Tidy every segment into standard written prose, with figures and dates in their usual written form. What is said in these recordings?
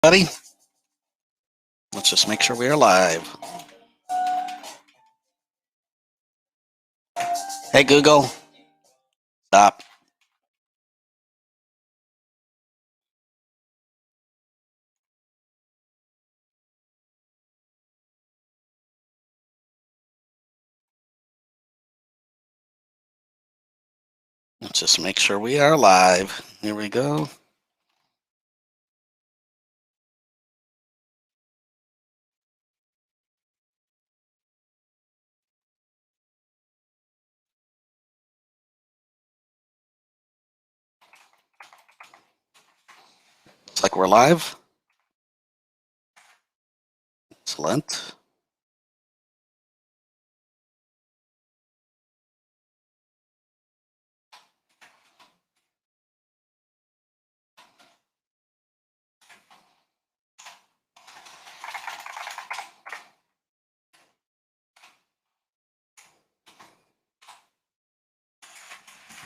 Buddy, let's just make sure we are live. Hey, Google, stop. Let's just make sure we are live. Here we go. Looks like we're live. Excellent.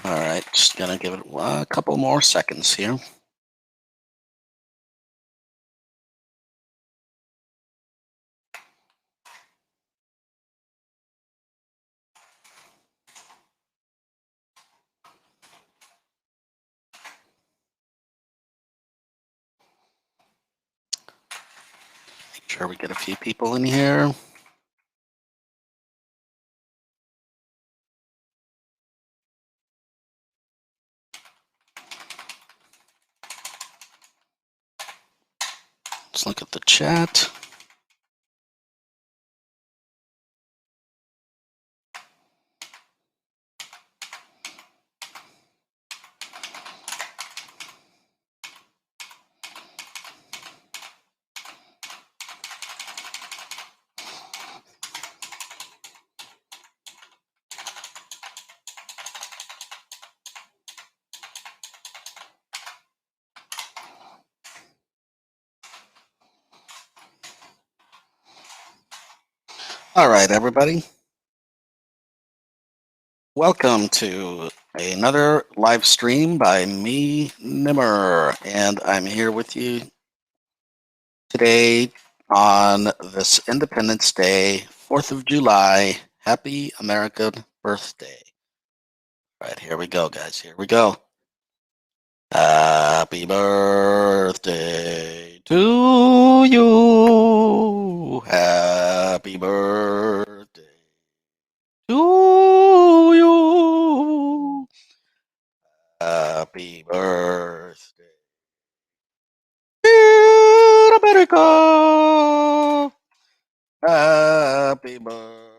All right, just gonna give it a couple more seconds here. Make sure we get a few people in here. Let's look at the chat. All right, everybody. Welcome to another live stream by me, Nimer, and I'm here with you today on this Independence Day, 4th of July. Happy American birthday. All right, here we go, guys. Here we go. Happy birthday to you. Happy birthday to you. Happy birthday, dear America. Happy birthday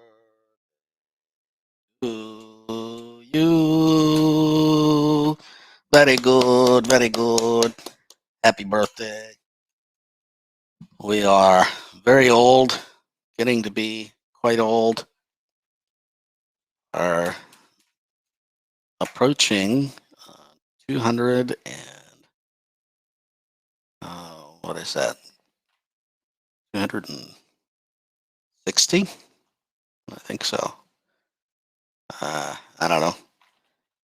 to you. Very good, very good. Happy birthday. We are very old, getting to be quite old. Are approaching 200 and what is that? 260? I think so. I don't know.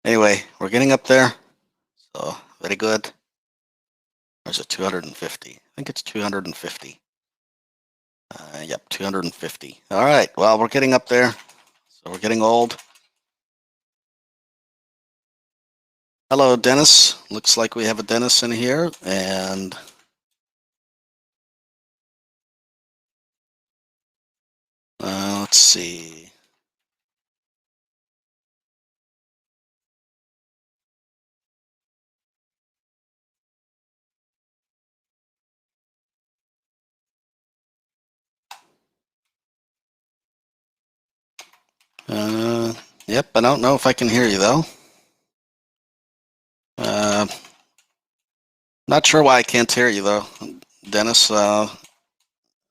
Anyway, we're getting up there. So very good. There's a 250. I think it's 250. Yep, 250. All right. Well, we're getting up there. So we're getting old. Hello, Dennis. Looks like we have a Dennis in here. And let's see. Yep, I don't know if I can hear you, though. Not sure why I can't hear you, though. Dennis, I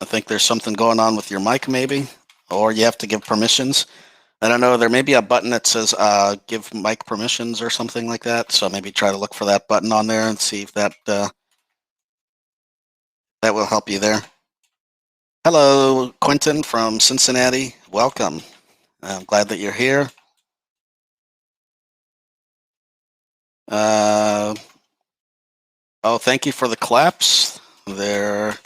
think there's something going on with your mic, maybe, or you have to give permissions. I don't know. There may be a button that says give mic permissions or something like that. So maybe try to look for that button on there and see if that that will help you there. Hello, Quentin from Cincinnati. Welcome. I'm glad that you're here. Oh, thank you for the claps. their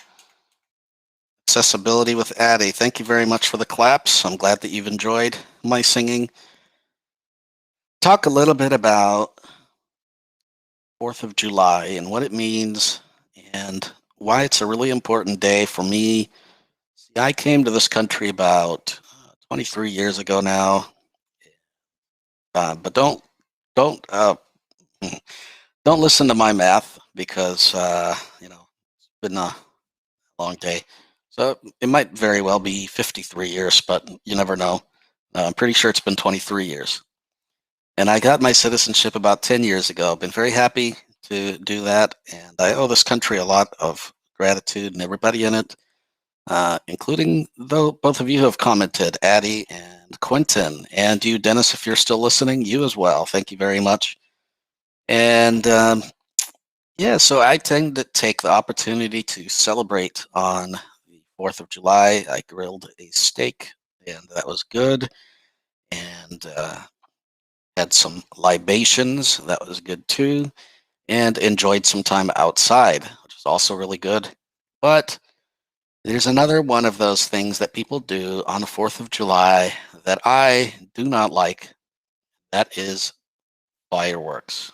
accessibility with Addie. Thank you very much for the claps. I'm glad that you've enjoyed my singing. Talk a little bit about 4th of July and what it means and why it's a really important day for me. See, I came to this country about 23 years ago now, but don't don't listen to my math because it's been a long day. So it might very well be 53 years, but you never know. I'm pretty sure it's been 23 years. And I got my citizenship about 10 years ago. Been very happy to do that. And I owe this country a lot of gratitude and everybody in it, including though both of you have commented, Addie and Quentin. And you, Dennis, if you're still listening, you as well. Thank you very much. And yeah, so I tend to take the opportunity to celebrate on the 4th of July. I grilled a steak, and that was good. And had some libations. That was good too. And enjoyed some time outside, which was also really good. But there's another one of those things that people do on the 4th of July that I do not like. That is fireworks.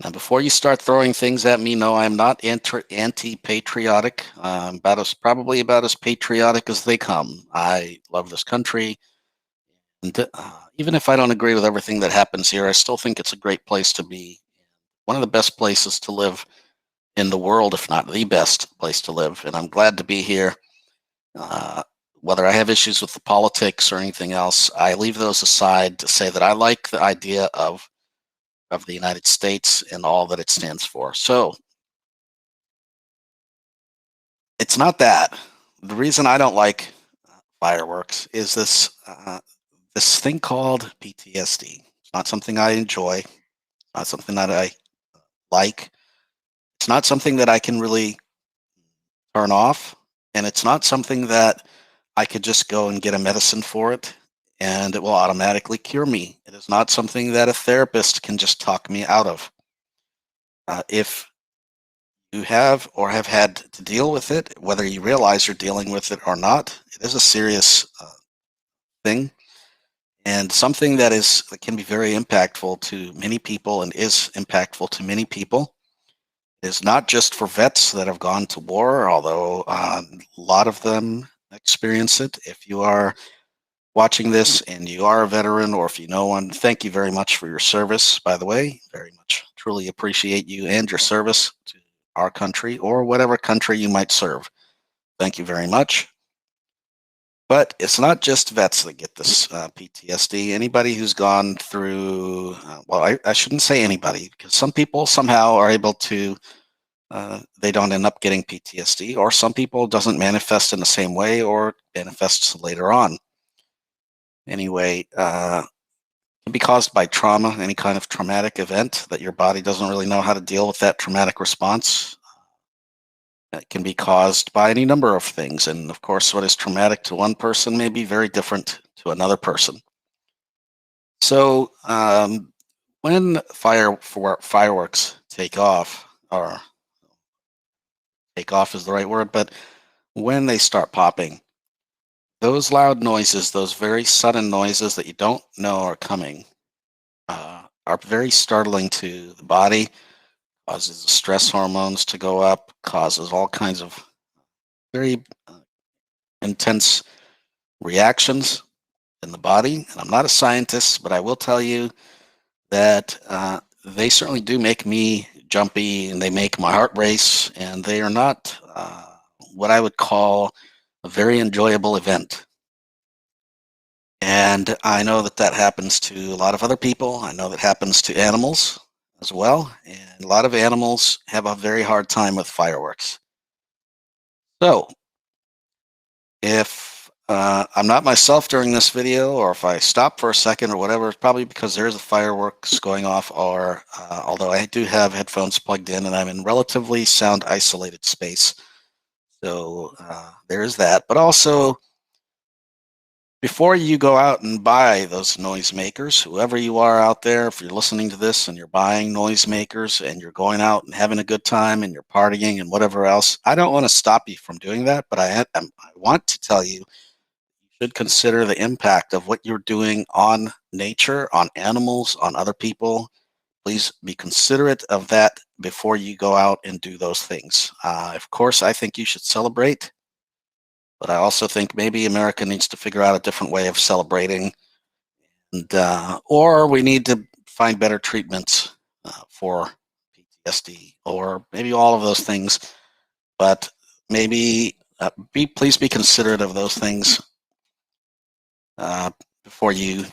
Now, before you start throwing things at me, no, I'm not anti-patriotic. Probably about as patriotic as they come. I love this country. And, even if I don't agree with everything that happens here, I still think it's a great place to be. One of the best places to live in the world, if not the best place to live. And I'm glad to be here. Uh, Whether I have issues with the politics or anything else, I leave those aside to say that I like the idea of the United States and all that it stands for. So it's not that. The reason I don't like fireworks is this thing called PTSD. It's not something I enjoy. It's not something that I like. It's not something that I can really turn off, and it's not something that I could just go and get a medicine for it and it will automatically cure me. It is not something that a therapist can just talk me out of. If you have or have had to deal with it, whether you realize you're dealing with it or not, it is a serious thing and something that can be very impactful to many people and is impactful to many people. It is not just for vets that have gone to war, although a lot of them experience it. If you are watching this and you are a veteran, or if you know one, thank you very much for your service, by the way. Very much truly appreciate you and your service to our country or whatever country you might serve. Thank you very much. But it's not just vets that get this PTSD. Anybody who's gone through, I shouldn't say anybody, because some people somehow are able to, they don't end up getting PTSD, or some people doesn't manifest in the same way or manifests later on. Anyway, can be caused by trauma, any kind of traumatic event that your body doesn't really know how to deal with that traumatic response. It can be caused by any number of things. And of course, what is traumatic to one person may be very different to another person. So when fireworks take off, or take off is the right word, but when they start popping, those loud noises, those very sudden noises that you don't know are coming, are very startling to the body, causes the stress hormones to go up, causes all kinds of very intense reactions in the body. And I'm not a scientist, but I will tell you that they certainly do make me jumpy and they make my heart race, and they are not what I would call a very enjoyable event. And I know that that happens to a lot of other people. I know that happens to animals as well. And a lot of animals have a very hard time with fireworks. So if I'm not myself during this video, or if I stop for a second or whatever, it's probably because there's a fireworks going off, or although I do have headphones plugged in and I'm in relatively sound isolated space. So there is that. But also, Before you go out and buy those noisemakers, whoever you are out there, if you're listening to this and you're buying noisemakers and you're going out and having a good time and you're partying and whatever else, I don't want to stop you from doing that, but I want to tell you should consider the impact of what you're doing on nature, on animals, on other people. Please be considerate of that before you go out and do those things. Of course, I think you should celebrate, but I also think maybe America needs to figure out a different way of celebrating, and or we need to find better treatments for PTSD, or maybe all of those things. But maybe please be considerate of those things uh, before you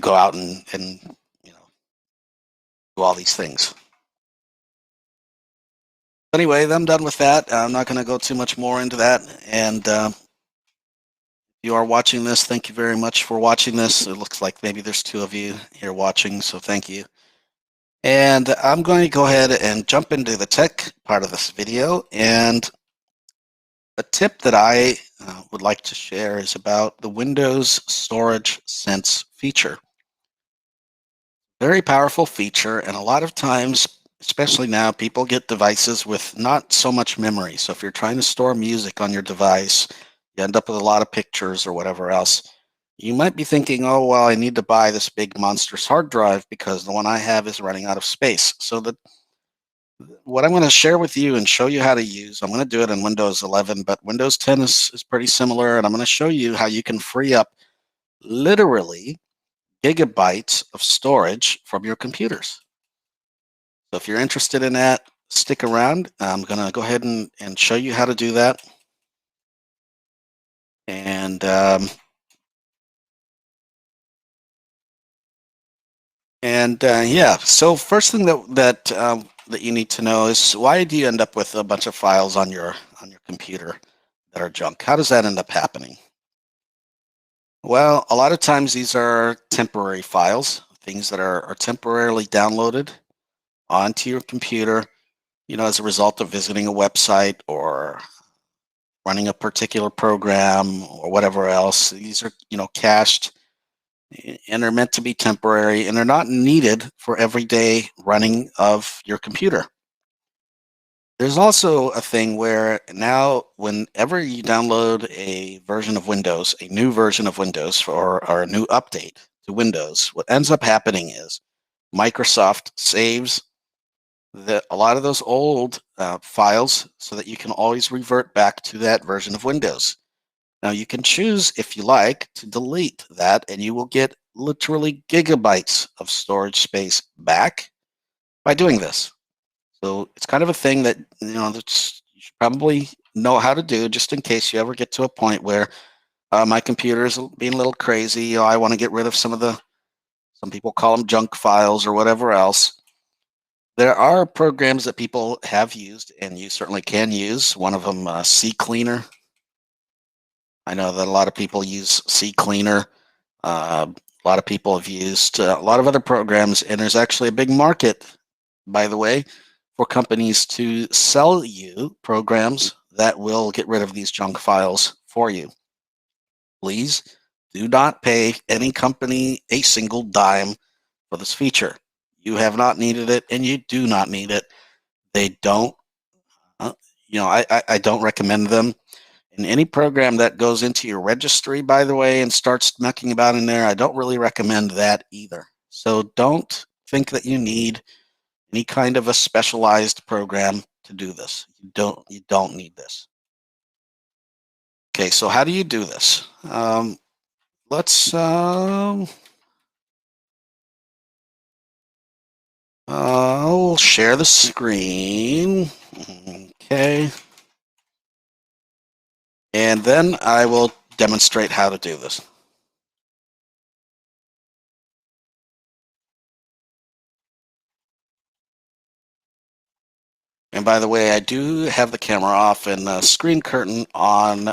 go out and do all these things. Anyway, I'm done with that. I'm not going to go too much more into that. And if you are watching this, thank you very much for watching this. It looks like maybe there's 2 of you here watching, so thank you. And I'm going to go ahead and jump into the tech part of this video. And a tip that I would like to share is about the Windows Storage Sense feature. Very powerful feature, and a lot of times, especially now, people get devices with not so much memory. So if you're trying to store music on your device, you end up with a lot of pictures or whatever else. You might be thinking, oh, well, I need to buy this big monstrous hard drive because the one I have is running out of space. So what I'm going to share with you and show you how to use, I'm going to do it in Windows 11, but Windows 10 is pretty similar, and I'm going to show you how you can free up literally gigabytes of storage from your computers. So if you're interested in that, stick around. I'm going to go ahead and show you how to do that. And yeah, so first thing that you need to know is, why do you end up with a bunch of files on your computer that are junk? How does that end up happening? Well, a lot of times these are temporary files, things that are temporarily downloaded onto your computer, as a result of visiting a website or running a particular program or whatever else. These are, cached, and they're meant to be temporary, and they're not needed for everyday running of your computer. There's also a thing where now, whenever you download a version of Windows, a new version of Windows, or a new update to Windows, what ends up happening is Microsoft saves a lot of those old files so that you can always revert back to that version of Windows. Now, you can choose, if you like, to delete that, and you will get literally gigabytes of storage space back by doing this. So it's kind of a thing that you should probably know how to do, just in case you ever get to a point where my computer is being a little crazy. I want to get rid of some people call them junk files or whatever else. There are programs that people have used, and you certainly can use. One of them, CCleaner. I know that a lot of people use CCleaner. A lot of people have used a lot of other programs, and there's actually a big market, by the way, for companies to sell you programs that will get rid of these junk files for you. Please do not pay any company a single dime for this feature. You have not needed it, and you do not need it. They don't, I don't recommend them. And any program that goes into your registry, by the way, and starts mucking about in there, I don't really recommend that either. So don't think that you need any kind of a specialized program to do this. You don't need this. Okay, so how do you do this? Let's I'll share the screen. Okay. And then I will demonstrate how to do this. And by the way, I do have the camera off and the screen curtain on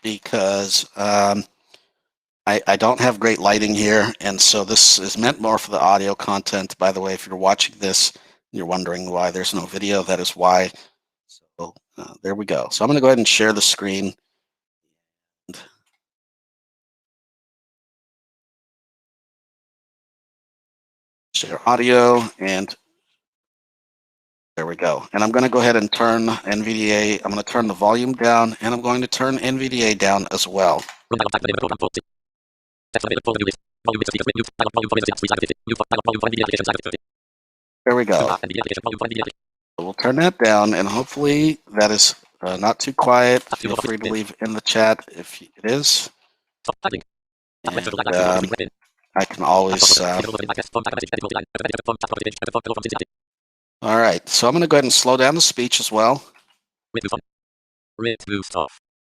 because I don't have great lighting here. And so this is meant more for the audio content. By the way, if you're watching this, you're wondering why there's no video, that is why. So there we go. So I'm going to go ahead and share the screen. share audio, and there we go. And I'm going to go ahead and turn NVDA. I'm going to turn the volume down, and I'm going to turn NVDA down as well. There we go. We'll turn that down, and hopefully that is not too quiet. Feel free to leave in the chat if it is. And, I can always... all right, so I'm going to go ahead and slow down the speech as well.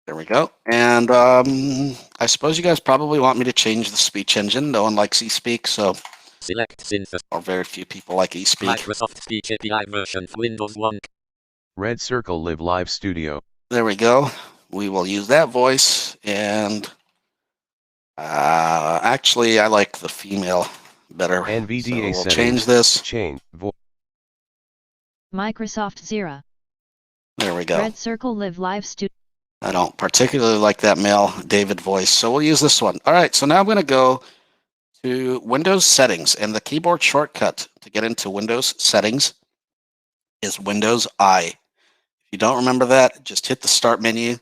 There we go. And I suppose you guys probably want me to change the speech engine. No one likes eSpeak, so... or very few people like eSpeak. Microsoft Speech API version Windows 1. Red Circle Live Live Studio. There we go. We will use that voice, and actually I like the female better. NVDA so we'll settings. change this. Change. Microsoft Zira. There we go. Red Circle Live Live Studio. I don't particularly like that male David voice, so we'll use this one. All right, so now I'm going to go to Windows Settings, and the keyboard shortcut to get into Windows Settings is Windows I. If you don't remember that, just hit the Start menu,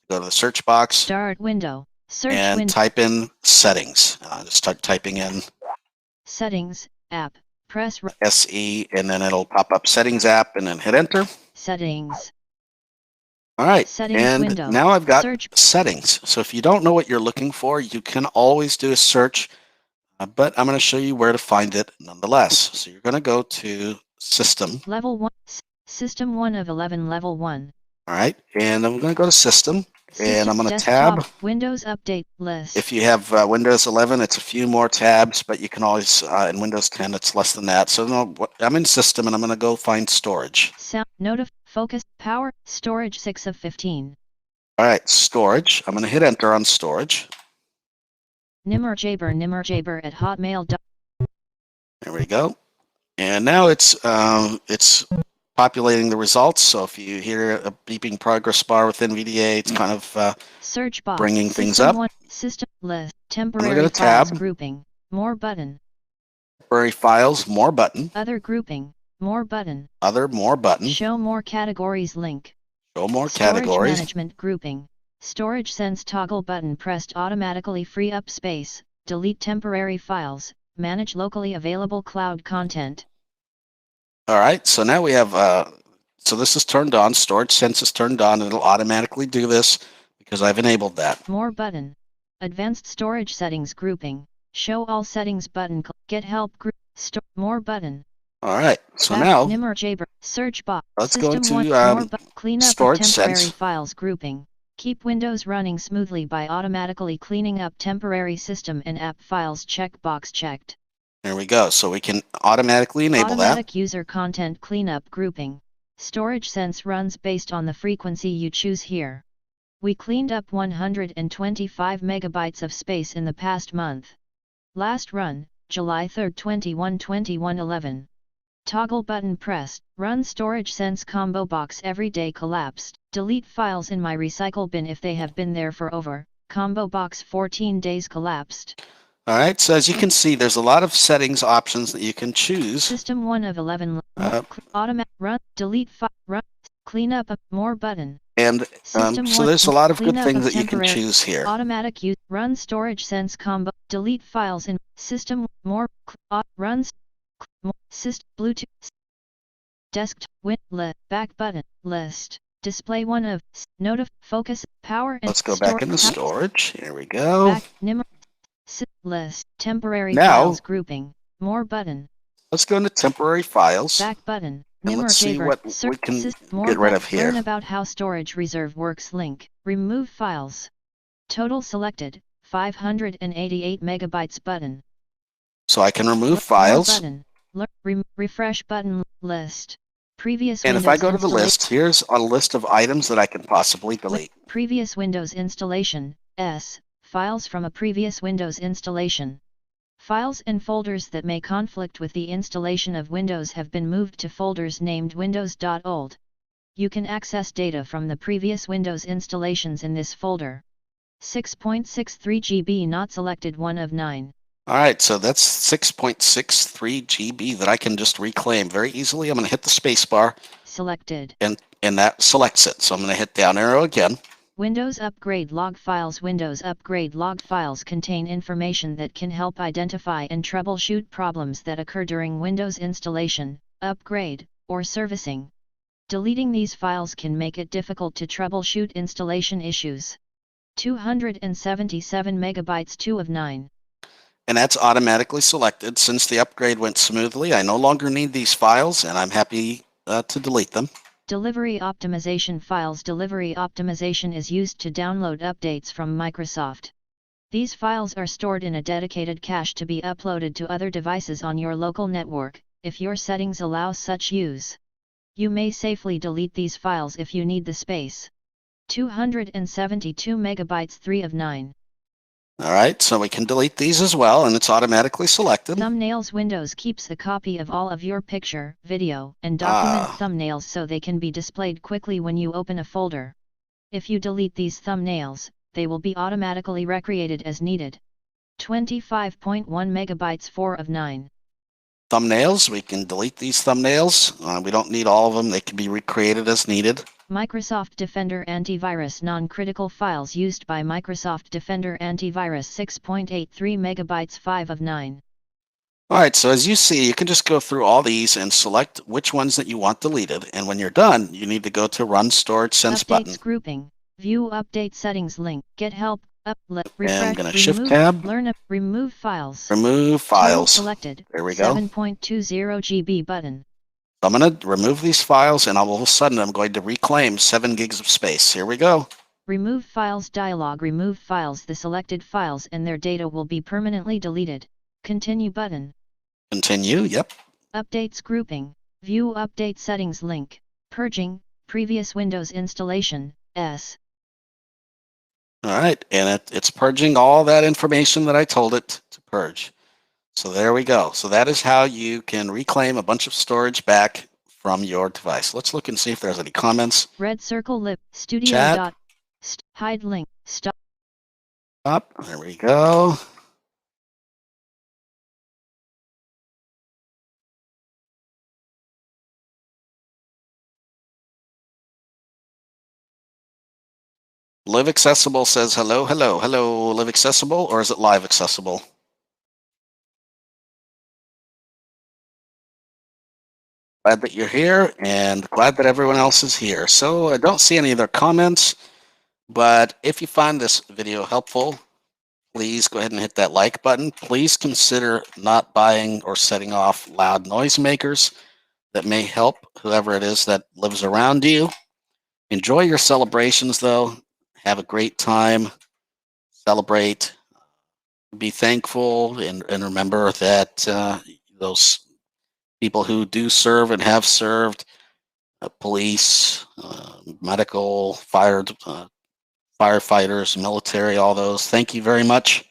go to the search box, Start window. Search and window. type in Settings. Just start typing in Settings, app. Press SE, and then it'll pop up Settings app, and then hit Enter. Settings. All right, Settings and window. now I've got Search. Settings. So if you don't know what you're looking for, you can always do a search, but I'm going to show you where to find it nonetheless. So you're going to go to System. Level 1. System 1 of 11 Level 1. All right, and I'm going to go to System, and I'm going to Desktop, tab. Windows Update List. If you have Windows 11, it's a few more tabs, but you can always, in Windows 10, it's less than that. So no, I'm in System, and I'm going to go find Storage. Sound, Focus, Power, Storage 6 of 15. All right, Storage. I'm going to hit Enter on Storage. Nimer Jaber at Hotmail. There we go. And now it's populating the results. So if you hear a beeping progress bar with NVDA, it's kind of Search box. bringing things System up. 1, System List. I'm Temporary going to files tab. grouping. More button. Temporary Files, More button. Other grouping. More button. Other, More button. Show more categories link. Show more Storage categories. management grouping. Storage sense toggle button pressed automatically free up space. Delete temporary files. Manage locally available cloud content. All right, so now we have, so this is turned on. Storage sense is turned on, and it'll automatically do this because I've enabled that. More button. Advanced storage settings grouping. Show all settings button. Get help group. More button. All right, so Back, now Nimer Jaber. Search box. let's System go to 1, more clean up storage temporary sense. files grouping. Keep Windows running smoothly by automatically cleaning up temporary system and app files. Checkbox checked. There we go. So we can automatically enable Automatic that. user content cleanup grouping. Storage sense runs based on the frequency you choose here. We cleaned up 125 megabytes of space in the past month. Last run, July 3, 21/21/11. Toggle button pressed. Run storage sense combo box every day collapsed. Delete files in my recycle bin if they have been there for over. Combo box 14 days collapsed. All right, so as you can see, there's a lot of settings options that you can choose. System 1 of 11. Automatic run. Delete file. Run. Clean up. More button. And so there's a lot of good things that you can choose here. Automatic use. Run storage sense combo. Delete files in system. More. Runs. System. Bluetooth. Desktop. Back button. List. Display 1 of. Focus. Power. And let's go back into storage. Here we go. Back. Nimer. List. Temporary now, files grouping. More button. Let's go into temporary files. Back button. And let's see what we can get rid of here. Learn about how storage reserve works link. Remove files. Total selected. 588 megabytes button. So I can remove files. Button. Refresh button. List. Previous and Windows if I go to the list, here's a list of items that I can possibly delete. Previous Windows installation. Files from a previous Windows installation. Files and folders that may conflict with the installation of Windows have been moved to folders named windows.old. You can access data from the previous Windows installations in this folder. 6.63 GB not selected 1 of 9. All right, so that's 6.63 GB that I can just reclaim very easily. I'm going to hit the space bar Selected. and that selects it. So I'm going to hit down arrow again. Windows Upgrade log files. Windows Upgrade log files contain information that can help identify and troubleshoot problems that occur during Windows installation, upgrade, or servicing. Deleting these files can make it difficult to troubleshoot installation issues. 277 megabytes 2 of 9. And that's automatically selected. Since the upgrade went smoothly, I no longer need these files, and I'm happy to delete them. Delivery optimization files. Delivery optimization is used to download updates from Microsoft. These files are stored in a dedicated cache to be uploaded to other devices on your local network, if your settings allow such use. You may safely delete these files if you need the space. 272 megabytes 3 of 9. All right, so we can delete these as well, and it's automatically selected. Thumbnails. Windows keeps a copy of all of your picture, video, and document thumbnails so they can be displayed quickly when you open a folder. If you delete these thumbnails, they will be automatically recreated as needed. 25.1 megabytes 4 of 9. Thumbnails, we can delete these thumbnails. We don't need all of them. They can be recreated as needed. Microsoft Defender Antivirus. Non-critical files used by Microsoft Defender Antivirus. 6.83 megabytes 5 of 9. All right, so as you see, you can just go through all these and select which ones that you want deleted. And when you're done, you need to go to Run Storage Sense Updates button. grouping. View update settings link. Get help. Refresh. And I'm going to Shift Tab. Learn. Remove files. Remove Total files. selected. There we go. 7.20 GB button. I'm going to remove these files, and all of a sudden, I'm going to reclaim 7 gigs of space. Here we go. Remove files dialog. Remove files. The selected files and their data will be permanently deleted. Continue button. Continue. Yep. Updates grouping. View update settings link. Purging. Previous Windows installation. S. All right, and it's purging all that information that I told it to purge. So there we go. So that is how you can reclaim a bunch of storage back from your device. Let's look and see if there's any comments. Red circle lip. Studio Chat. dot. Hide link. Stop. There we go. Live Accessible says hello, hello, hello, Live Accessible, or is it Live Accessible? Glad that you're here and glad that everyone else is here. So I don't see any other comments, but if you find this video helpful, please go ahead and hit that like button. Please consider not buying or setting off loud noisemakers that may help whoever it is that lives around you. Enjoy your celebrations, though. Have a great time. Celebrate. Be thankful, and remember that those people who do serve and have served, police, medical, firefighters, military, all those, thank you very much.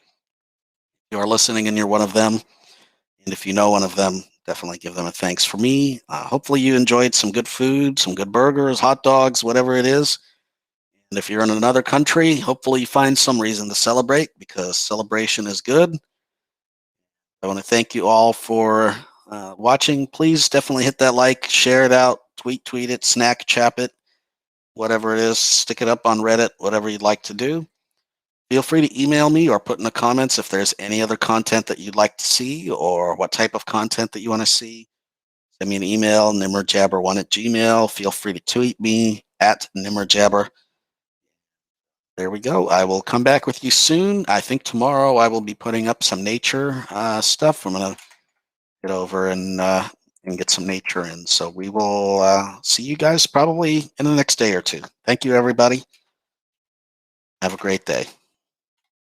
You are listening and you're one of them. And if you know one of them, definitely give them a thanks for me. Hopefully you enjoyed some good food, some good burgers, hot dogs, whatever it is. And if you're in another country, hopefully you find some reason to celebrate, because celebration is good. I want to thank you all for watching. Please definitely hit that like, share it out, tweet it, snack chap it, whatever it is, stick it up on Reddit, whatever you'd like to do. Feel free to email me or put in the comments if there's any other content that you'd like to see or what type of content that you want to see. Send me an email, nimmerjabber1@gmail. Feel free to tweet me at nimmerjabber. There we go. I will come back with you soon. I think tomorrow I will be putting up some nature stuff. I'm going to get over and get some nature in. So we will see you guys probably in the next day or two. Thank you, everybody. Have a great day.